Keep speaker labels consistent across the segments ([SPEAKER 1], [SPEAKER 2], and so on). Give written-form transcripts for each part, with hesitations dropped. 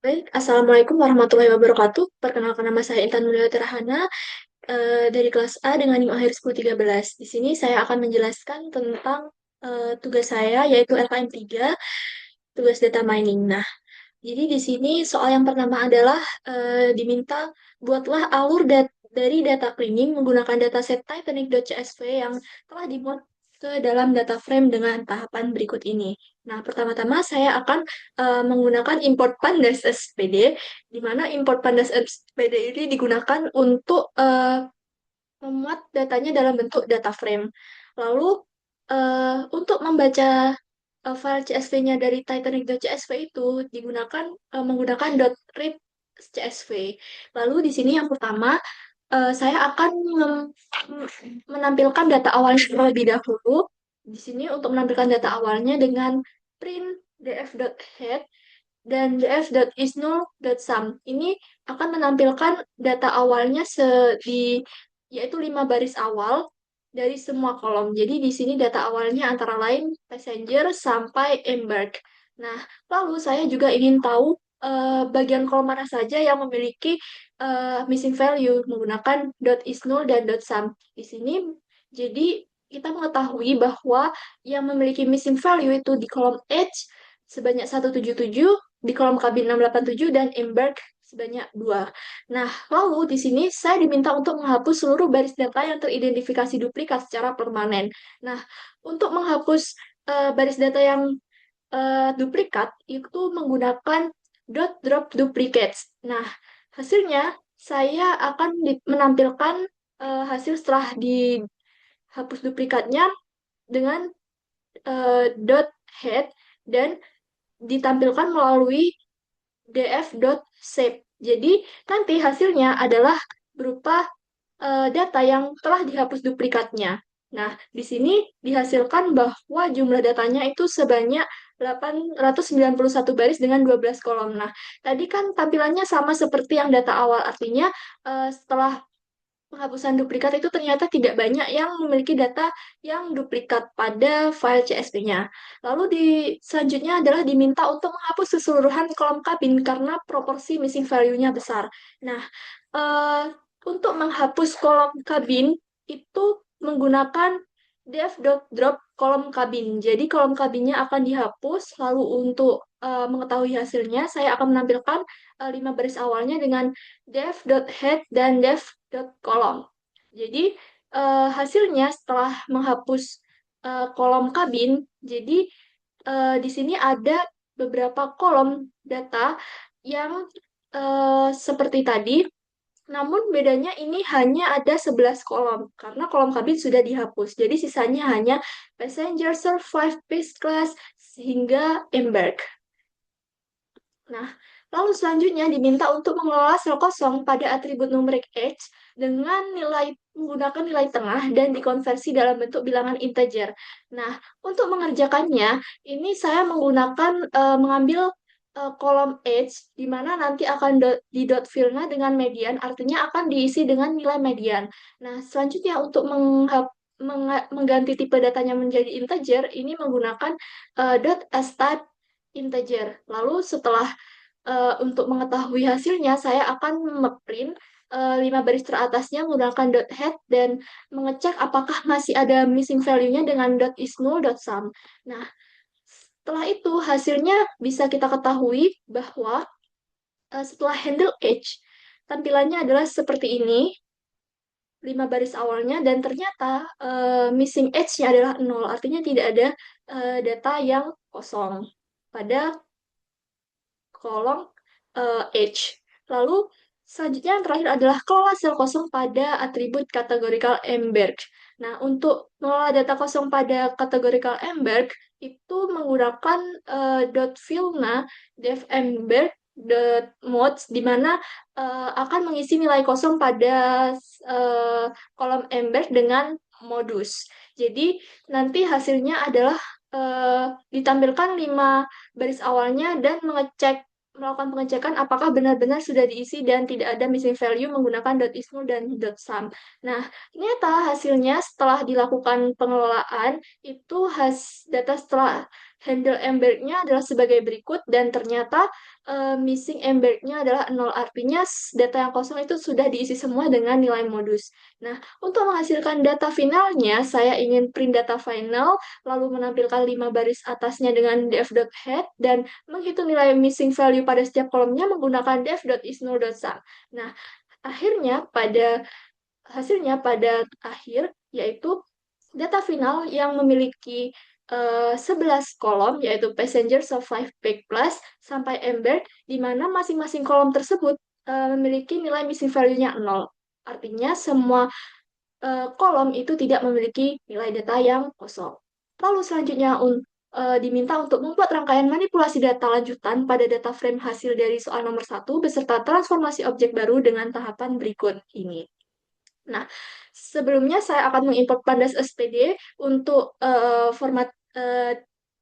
[SPEAKER 1] Baik, Assalamualaikum warahmatullahi wabarakatuh. Perkenalkan nama saya Intan Mulia Terhana dari kelas A dengan NIM akhir 1013. Di sini saya akan menjelaskan tentang tugas saya yaitu LKM 3, tugas data mining. Nah, jadi di sini soal yang pertama adalah diminta buatlah dari data cleaning menggunakan dataset Titanic.csv yang telah dimuat ke dalam data frame dengan tahapan berikut ini. Nah, pertama-tama saya akan menggunakan import pandas SPD, di mana import pandas SPD ini digunakan untuk memuat datanya dalam bentuk data frame. Lalu, untuk membaca file CSV-nya dari Titanic.csv itu menggunakan .read CSV. Lalu di sini yang pertama saya akan menampilkan data awalnya terlebih dahulu. Di sini untuk menampilkan data awalnya dengan print df.head dan df.isNull.sum. Ini akan menampilkan data awalnya yaitu 5 baris awal dari semua kolom. Jadi di sini data awalnya antara lain passenger sampai embark. Nah, lalu saya juga ingin tahu bagian kolom mana saja yang memiliki missing value menggunakan .isNull dan .sum. Di sini jadi kita mengetahui bahwa yang memiliki missing value itu di kolom edge sebanyak 177, di kolom kabin 687, dan embark sebanyak 2. Nah, lalu di sini saya diminta untuk menghapus seluruh baris data yang teridentifikasi duplikat secara permanen. Nah, untuk menghapus baris data yang duplikat itu menggunakan drop duplicates. Nah, hasilnya saya akan menampilkan hasil setelah dihapus duplikatnya dengan dot head dan ditampilkan melalui df.shape. Jadi nanti hasilnya adalah berupa data yang telah dihapus duplikatnya. Nah, di sini dihasilkan bahwa jumlah datanya itu sebanyak 891 baris dengan 12 kolom. Nah, tadi kan tampilannya sama seperti yang data awal, artinya setelah penghapusan duplikat itu ternyata tidak banyak yang memiliki data yang duplikat pada file CSV-nya. Lalu selanjutnya adalah diminta untuk menghapus keseluruhan kolom kabin karena proporsi missing value-nya besar. Nah, eh, untuk menghapus kolom kabin itu menggunakan def.drop kolom kabin. Jadi kolom kabinnya akan dihapus, lalu untuk mengetahui hasilnya, saya akan menampilkan 5 baris awalnya dengan def.head dan def.column. Jadi hasilnya setelah menghapus kolom kabin, jadi di sini ada beberapa kolom data yang seperti tadi, namun bedanya ini hanya ada 11 kolom karena kolom kabin sudah dihapus. Jadi sisanya hanya passenger, survive, first class, hingga embark. Nah, lalu selanjutnya diminta untuk mengelola sel kosong pada atribut numerik H dengan menggunakan nilai tengah dan dikonversi dalam bentuk bilangan integer. Nah, untuk mengerjakannya, ini saya mengambil kolom H di mana nanti akan di dot fill-nya dengan median, artinya akan diisi dengan nilai median. Nah, selanjutnya untuk mengganti tipe datanya menjadi integer, ini menggunakan dot as type integer. Lalu setelah untuk mengetahui hasilnya, saya akan ngeprint 5 baris teratasnya menggunakan dot head dan mengecek apakah masih ada missing value-nya dengan dot isNull, dot sum. Nah, setelah itu hasilnya bisa kita ketahui bahwa setelah handle edge, tampilannya adalah seperti ini, 5 baris awalnya, dan ternyata missing edge-nya adalah 0, artinya tidak ada data yang kosong pada kolom H. Lalu selanjutnya yang terakhir adalah kelola sel kosong pada atribut categorical embark. Nah, untuk mengelola data kosong pada categorical embark itu menggunakan dot filna def embark dot modes di mana akan mengisi nilai kosong pada kolom embark dengan modus. Jadi nanti hasilnya adalah ditampilkan 5 baris awalnya dan melakukan pengecekan apakah benar-benar sudah diisi dan tidak ada missing value menggunakan .isNull dan .sum. Nah, ternyata hasilnya setelah dilakukan pengelolaan itu data setelah handle embedded-nya adalah sebagai berikut dan ternyata missing embedded-nya adalah 0, artinya data yang kosong itu sudah diisi semua dengan nilai modus. Nah, untuk menghasilkan data finalnya, saya ingin print data final, lalu menampilkan 5 baris atasnya dengan def.head dan menghitung nilai missing value pada setiap kolomnya menggunakan def.isNull.sum. Nah, hasilnya pada akhir yaitu data final yang memiliki 11 kolom, yaitu passenger, survive, back plus, sampai embed, di mana masing-masing kolom tersebut memiliki nilai missing value-nya 0. Artinya semua kolom itu tidak memiliki nilai data yang kosong. Lalu selanjutnya diminta untuk membuat rangkaian manipulasi data lanjutan pada data frame hasil dari soal nomor 1 beserta transformasi objek baru dengan tahapan berikut ini. Nah, sebelumnya saya akan mengimport pandas SPD untuk format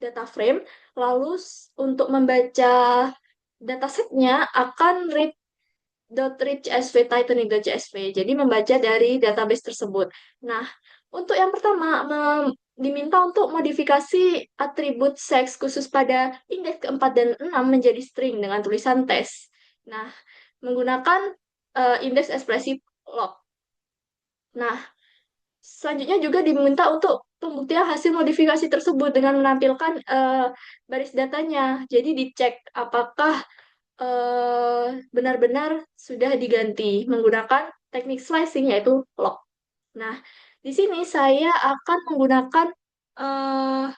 [SPEAKER 1] data frame, lalu untuk membaca datasetnya akan read.read.csv titanic.csv, jadi membaca dari database tersebut. Nah, untuk yang pertama, diminta untuk modifikasi atribut seks khusus pada indeks keempat dan 6 menjadi string dengan tulisan tes. Nah, menggunakan indeks ekspresi log. Nah, selanjutnya juga diminta untuk pembuktian hasil modifikasi tersebut dengan menampilkan baris datanya. Jadi dicek apakah benar-benar sudah diganti menggunakan teknik slicing yaitu log. Nah, di sini saya akan menggunakan uh,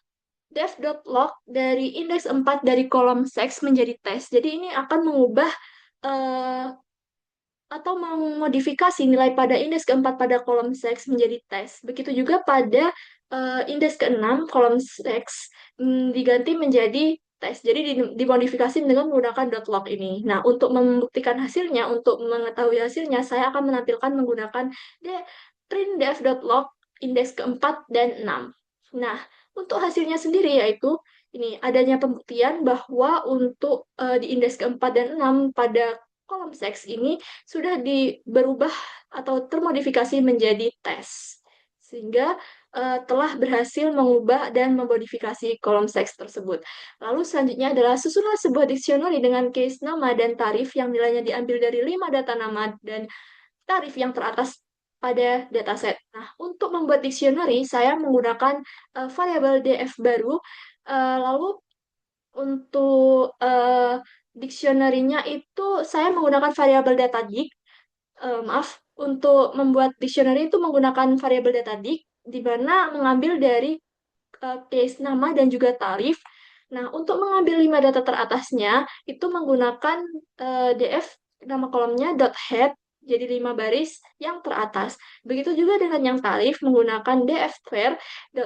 [SPEAKER 1] def.log dari indeks 4 dari kolom sex menjadi tes. Jadi ini akan mengubah eh, atau memodifikasi nilai pada indeks keempat pada kolom seks menjadi tes. Begitu juga pada indeks keenam kolom seks diganti menjadi tes. Jadi dimodifikasi dengan menggunakan .log ini. Nah, untuk membuktikan hasilnya, untuk mengetahui hasilnya, saya akan menampilkan menggunakan print def.log indeks keempat dan 6. Nah, untuk hasilnya sendiri yaitu ini adanya pembuktian bahwa untuk di indeks keempat dan 6 pada kolom seks ini sudah berubah atau termodifikasi menjadi tes, sehingga telah berhasil mengubah dan memodifikasi kolom seks tersebut. Lalu selanjutnya adalah susunan sebuah dictionary dengan case nama dan tarif yang nilainya diambil dari 5 data nama dan tarif yang teratas pada dataset. Nah, untuk membuat dictionary, saya menggunakan variabel df baru, lalu untuk dictionary-nya itu saya menggunakan variabel data dik. Maaf, untuk membuat dictionary itu menggunakan variabel data dik, di mana mengambil dari case nama dan juga tarif. Nah, untuk mengambil 5 data teratasnya, itu menggunakan df nama kolomnya .head, jadi 5 baris yang teratas. Begitu juga dengan yang tarif, menggunakan df var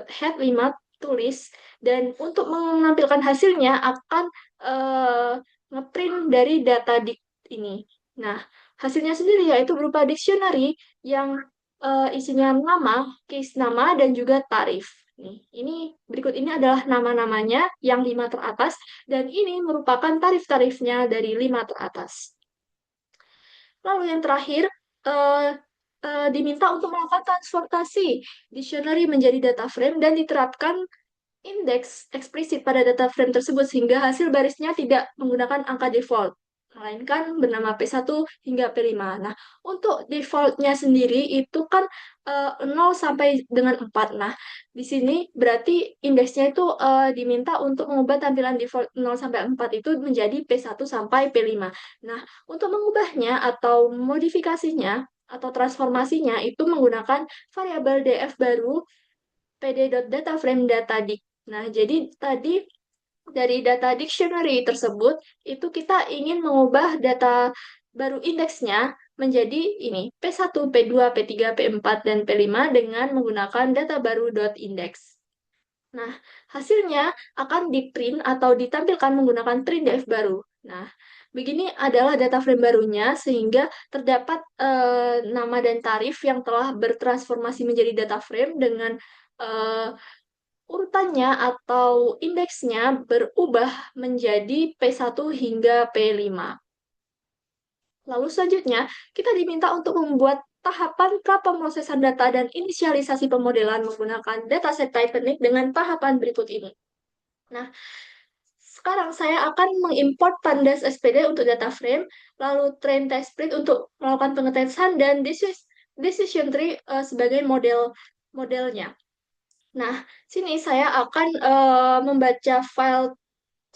[SPEAKER 1] .head 5 tulis, dan untuk menampilkan hasilnya akan uh, ngeprint dari data dik ini. Nah, hasilnya sendiri yaitu berupa dictionary yang isinya nama, case nama, dan juga tarif. Nih, ini berikut ini adalah nama-namanya yang 5 teratas, dan ini merupakan tarif-tarifnya dari 5 teratas. Lalu yang terakhir, eh, diminta untuk melakukan transportasi dictionary menjadi data frame dan diterapkan indeks eksplisit pada data frame tersebut sehingga hasil barisnya tidak menggunakan angka default, melainkan bernama P1 hingga P5. Nah, untuk defaultnya sendiri itu kan 0 sampai dengan 4. Nah, di sini berarti indeksnya itu diminta untuk mengubah tampilan default 0 sampai 4 itu menjadi P1 sampai P5. Nah, untuk mengubahnya atau modifikasinya atau transformasinya itu menggunakan variabel df baru pd.dataframe.datadik. Nah, jadi tadi dari data dictionary tersebut, itu kita ingin mengubah data baru indeksnya menjadi ini, P1, P2, P3, P4, dan P5 dengan menggunakan data baru .index. Nah, hasilnya akan di-print atau ditampilkan menggunakan printdf baru. Nah, begini adalah data frame barunya sehingga terdapat nama dan tarif yang telah bertransformasi menjadi data frame dengan eh, urutannya atau indeksnya berubah menjadi P1 hingga P5. Lalu selanjutnya, kita diminta untuk membuat tahapan prapemrosesan data dan inisialisasi pemodelan menggunakan dataset Titanic dengan tahapan berikut ini. Nah, sekarang saya akan mengimport pandas SPD untuk data frame, lalu train test split untuk melakukan pengetesan, dan decision tree sebagai modelnya. Nah, sini saya akan membaca file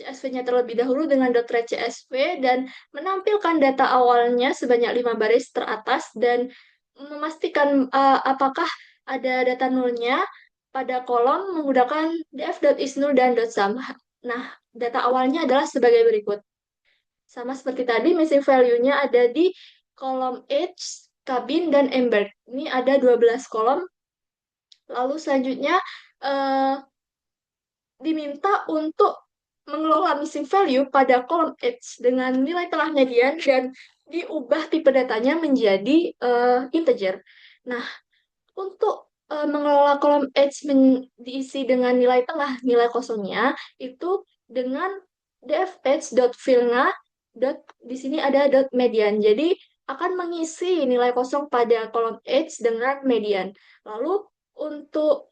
[SPEAKER 1] CSV-nya terlebih dahulu dengan .ret CSV dan menampilkan data awalnya sebanyak 5 baris teratas dan memastikan apakah ada data nolnya pada kolom menggunakan df.isNull dan .sum. Nah, data awalnya adalah sebagai berikut. Sama seperti tadi, missing value-nya ada di kolom age, cabin, dan embed. Ini ada 12 kolom. Lalu selanjutnya, eh, diminta untuk mengelola missing value pada kolom edge dengan nilai tengah median dan diubah tipe datanya menjadi integer. Nah, untuk mengelola kolom edge diisi dengan nilai tengah, nilai kosongnya, itu dengan dfedge.fillna, di sini ada dot median. Jadi, akan mengisi nilai kosong pada kolom edge dengan median. Lalu, untuk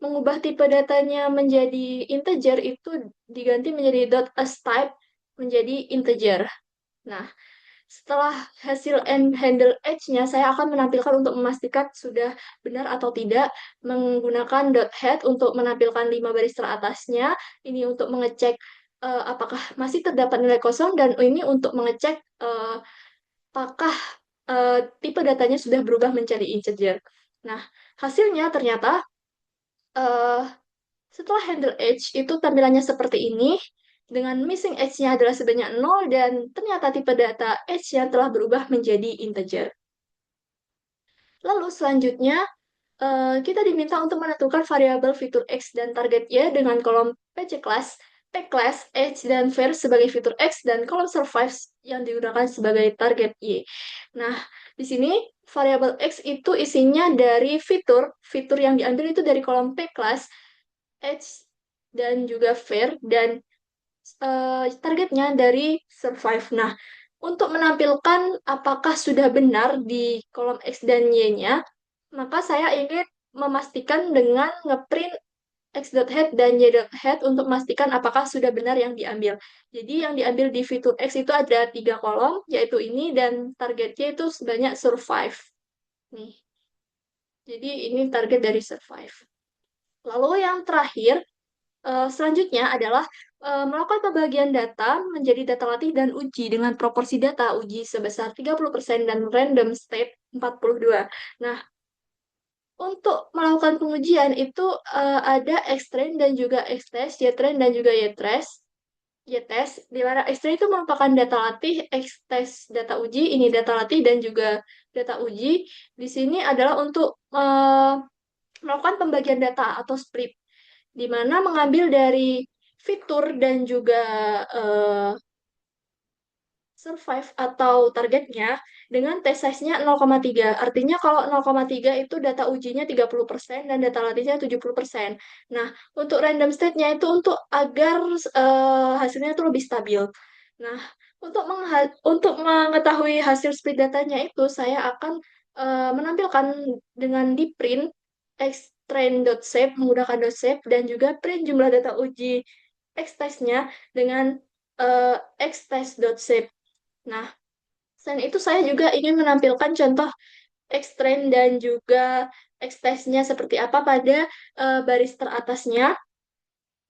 [SPEAKER 1] mengubah tipe datanya menjadi integer, itu diganti menjadi dot astype menjadi integer. Nah, setelah hasil and handle edge-nya, saya akan menampilkan untuk memastikan sudah benar atau tidak menggunakan dot head untuk menampilkan 5 baris teratasnya. Ini untuk mengecek apakah masih terdapat nilai kosong, dan ini untuk mengecek apakah tipe datanya sudah berubah menjadi integer. Nah, hasilnya ternyata eh, setelah handle edge itu tampilannya seperti ini, dengan missing edge-nya adalah sebanyak 0, dan ternyata tipe data edge-nya telah berubah menjadi integer. Lalu selanjutnya, kita diminta untuk menentukan variabel fitur X dan target Y dengan kolom PC class, P class, Edge, dan Var sebagai fitur X, dan kolom survives yang digunakan sebagai target Y. Nah, di sini variabel X itu isinya dari fitur yang diambil itu dari kolom P class, Edge, dan juga Var, dan targetnya dari survive. Nah, untuk menampilkan apakah sudah benar di kolom X dan Y-nya, maka saya ingin memastikan dengan ngeprint x.head dan y.head untuk memastikan apakah sudah benar yang diambil. Jadi yang diambil di fitur X itu ada 3 kolom, yaitu ini, dan targetnya itu sebanyak survive. Nih, jadi ini target dari survive. Lalu yang terakhir, selanjutnya adalah melakukan pembagian data menjadi data latih dan uji dengan proporsi data uji sebesar 30% dan random state 42. Nah, untuk melakukan pengujian itu ada X-train dan juga X-test, Y-train dan juga Y-test. Y-test, di mana X-train itu merupakan data latih, X-test data uji, ini data latih dan juga data uji. Di sini adalah untuk melakukan pembagian data atau split, di mana mengambil dari fitur dan juga eh, survive atau targetnya dengan t size-nya 0,3. Artinya kalau 0,3 itu data ujinya 30% dan data latihnya 70%. Nah, untuk random state-nya itu untuk agar hasilnya itu lebih stabil. Nah, untuk mengetahui hasil split datanya itu, saya akan menampilkan dengan di print xtrain.shape menggunakan .shape dan juga print jumlah data uji xtest-nya dengan xtest.shape. Nah, selain itu saya juga ingin menampilkan contoh X-train dan juga X-test-nya seperti apa pada baris teratasnya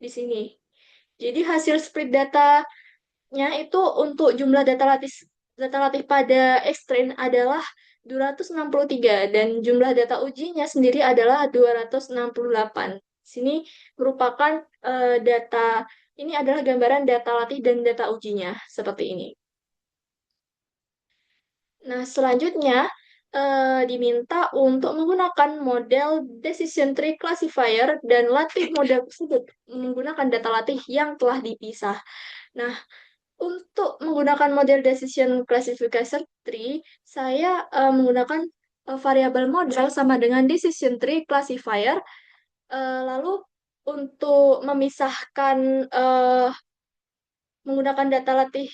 [SPEAKER 1] di sini. Jadi hasil split datanya itu untuk jumlah data latih pada X-train adalah 263 dan jumlah data ujinya sendiri adalah 268. Sini merupakan data, ini adalah gambaran data latih dan data ujinya seperti ini. Nah, selanjutnya diminta untuk menggunakan model decision tree classifier dan latih model tersebut menggunakan data latih yang telah dipisah. Nah, untuk menggunakan model decision classification tree, saya menggunakan variabel model sama dengan decision tree classifier. Lalu untuk memisahkan menggunakan data latih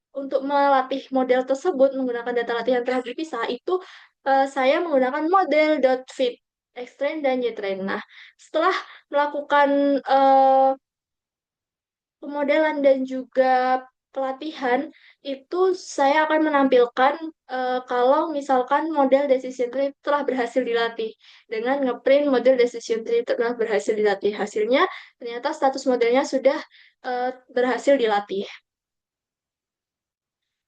[SPEAKER 1] untuk melatih model tersebut menggunakan data latih yang telah dipisah itu saya menggunakan model .fit X-train dan Y-train. Nah, setelah melakukan eh, pemodelan dan juga pelatihan, itu saya akan menampilkan kalau misalkan model decision tree telah berhasil dilatih dengan ngeprint model decision tree telah berhasil dilatih. Hasilnya ternyata status modelnya sudah berhasil dilatih.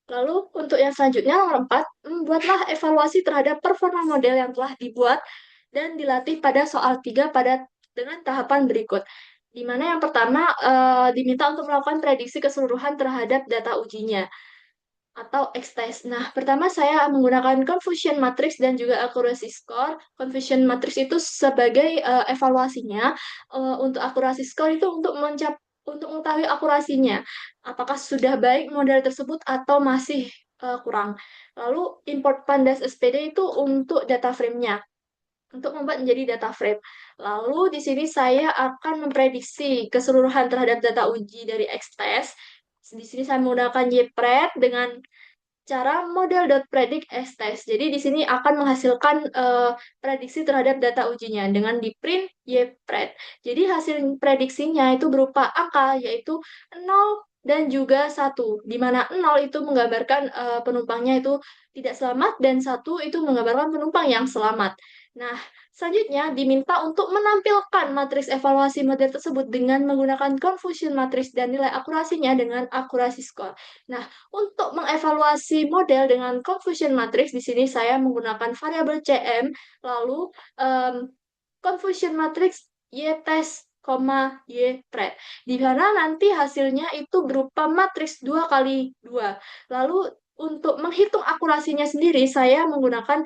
[SPEAKER 1] Lalu untuk yang selanjutnya nomor 4, buatlah evaluasi terhadap performa model yang telah dibuat dan dilatih pada soal 3 dengan tahapan berikut. Di mana yang pertama diminta untuk melakukan prediksi keseluruhan terhadap data ujinya atau X-test. Nah, pertama saya menggunakan confusion matrix dan juga accuracy score. Confusion matrix itu sebagai evaluasinya. Untuk accuracy score itu untuk mengetahui akurasinya. Apakah sudah baik model tersebut atau masih kurang. Lalu import pandas SPD itu untuk data frame-nya, untuk membuat menjadi data frame. Lalu di sini saya akan memprediksi keseluruhan terhadap data uji dari X-test. Di sini saya menggunakan YPRED dengan cara model.predict test. Jadi di sini akan menghasilkan prediksi terhadap data ujinya dengan di print YPRED. Jadi hasil prediksinya itu berupa angka yaitu 0 dan juga 1, di mana 0 itu menggambarkan penumpangnya itu tidak selamat dan 1 itu menggambarkan penumpang yang selamat. Nah, selanjutnya diminta untuk menampilkan matriks evaluasi model tersebut dengan menggunakan confusion matrix dan nilai akurasinya dengan akurasi score. Nah, untuk mengevaluasi model dengan confusion matrix, di sini saya menggunakan variabel CM, lalu confusion matrix Y-test, Y-pred. Di mana nanti hasilnya itu berupa matriks 2 kali 2. Lalu untuk menghitung akurasinya sendiri, saya menggunakan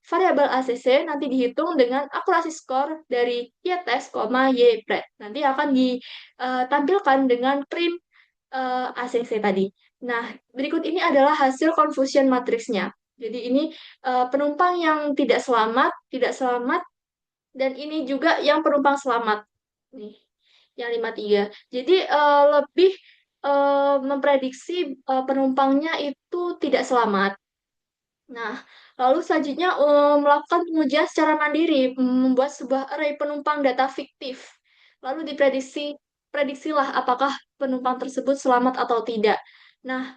[SPEAKER 1] variabel ACC, nanti dihitung dengan akurasi skor dari Y-test, Y-pred. Nanti akan ditampilkan dengan print ACC tadi. Nah, berikut ini adalah hasil confusion matriksnya. Jadi ini penumpang yang tidak selamat, dan ini juga yang penumpang selamat. Nih, yang 53. Jadi lebih memprediksi penumpangnya itu tidak selamat. Nah, lalu selanjutnya melakukan pengujian secara mandiri, membuat sebuah array penumpang data fiktif. Lalu prediksilah apakah penumpang tersebut selamat atau tidak. Nah,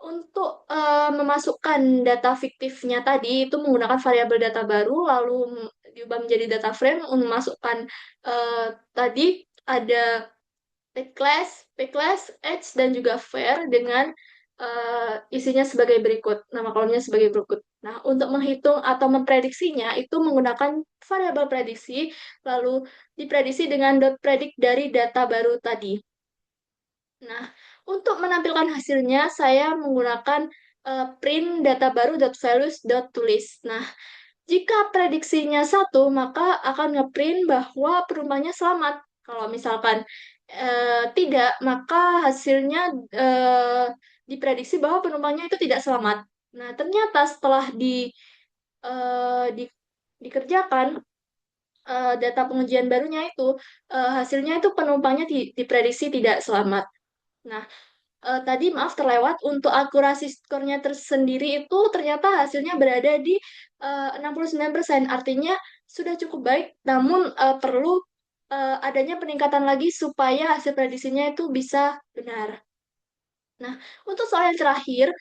[SPEAKER 1] untuk memasukkan data fiktifnya tadi itu menggunakan variabel data baru, lalu diubah menjadi data frame, memasukkan tadi ada P-class, Edge, dan juga Var dengan isinya sebagai berikut, nama kolomnya sebagai berikut. Nah, untuk menghitung atau memprediksinya itu menggunakan variabel prediksi, lalu diprediksi dengan dot predict dari data baru tadi. Nah, untuk menampilkan hasilnya, saya menggunakan print data baru dot values dot tulis. Nah, jika prediksinya 1, maka akan ngeprint bahwa penumpangnya selamat. Kalau misalkan tidak, maka hasilnya diprediksi bahwa penumpangnya itu tidak selamat. Nah, ternyata setelah eh, di, dikerjakan data pengujian barunya itu, hasilnya itu penumpangnya diprediksi tidak selamat. Nah, tadi maaf terlewat untuk akurasi skornya tersendiri itu ternyata hasilnya berada di 69%. Artinya sudah cukup baik, namun perlu adanya peningkatan lagi supaya hasil prediksinya itu bisa benar. Nah, untuk soal yang terakhir,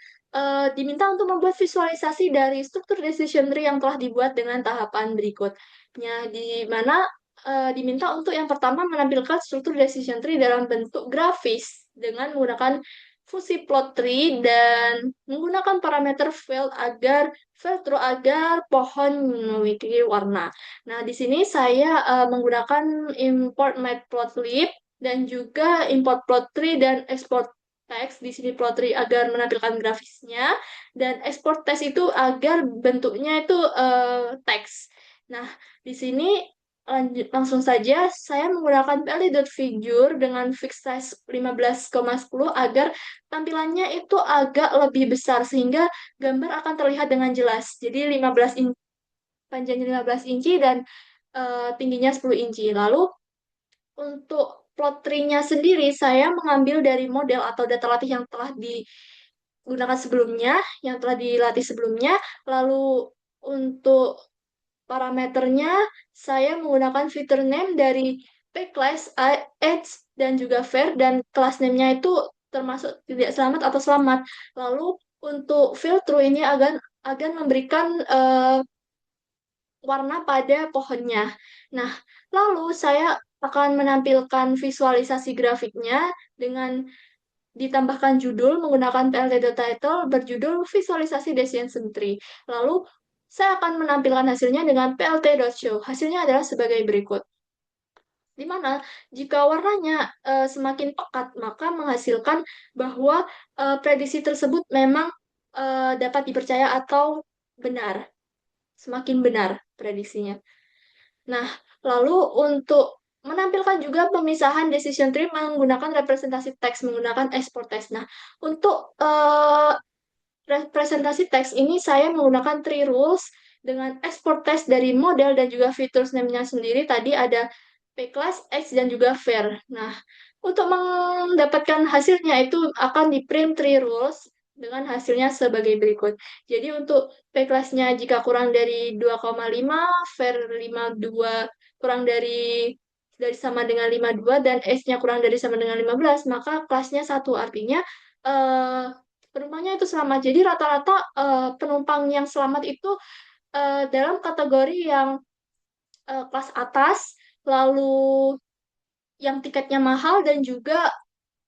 [SPEAKER 1] diminta untuk membuat visualisasi dari struktur decision tree yang telah dibuat dengan tahapan berikutnya, di mana diminta untuk yang pertama menampilkan struktur decision tree dalam bentuk grafis dengan menggunakan fungsi plot tree dan menggunakan parameter filter agar pohon memiliki warna. Nah, di sini saya menggunakan import matplotlib dan juga import plot tree dan export teks. Di sini plotly agar menampilkan grafisnya, dan export text itu agar bentuknya itu teks. Nah, di sini langsung saja saya menggunakan pl.figure dengan fixed size 15,10 agar tampilannya itu agak lebih besar sehingga gambar akan terlihat dengan jelas. Jadi 15 inci, panjangnya 15 inci dan tingginya 10 inci. Lalu untuk plot tree-nya sendiri, saya mengambil dari model atau data latih yang telah digunakan sebelumnya, yang telah dilatih sebelumnya. Lalu untuk parameternya saya menggunakan fitur name dari pclass, edge, dan juga var, dan class name-nya itu termasuk tidak selamat atau selamat. Lalu untuk filter ini akan memberikan warna pada pohonnya. Nah, lalu saya akan menampilkan visualisasi grafiknya dengan ditambahkan judul menggunakan PLT.title berjudul visualisasi Decision Tree. Lalu saya akan menampilkan hasilnya dengan plt.show. Hasilnya adalah sebagai berikut. Di mana jika warnanya semakin pekat, maka menghasilkan bahwa prediksi tersebut memang dapat dipercaya atau benar, semakin benar prediksinya. Nah, lalu untuk menampilkan juga pemisahan decision tree menggunakan representasi teks, menggunakan export text. Nah, untuk representasi teks ini saya menggunakan three rules dengan export text dari model dan juga features name-nya sendiri. Tadi ada pclass, X, dan juga var. Nah, untuk mendapatkan hasilnya itu akan di print three rules dengan hasilnya sebagai berikut. Jadi untuk pclass-nya jika kurang dari 2,5, var 5,2 kurang dari sama dengan 5,2 dan S-nya kurang dari sama dengan 15, maka kelasnya satu. Artinya eh, penumpangnya itu selamat. Jadi rata-rata penumpang yang selamat itu dalam kategori yang kelas atas, lalu yang tiketnya mahal dan juga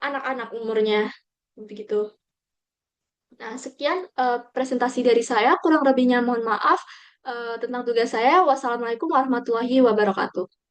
[SPEAKER 1] anak-anak umurnya. Begitu. Nah, sekian presentasi dari saya. Kurang lebihnya mohon maaf tentang tugas saya. Wassalamualaikum warahmatullahi wabarakatuh.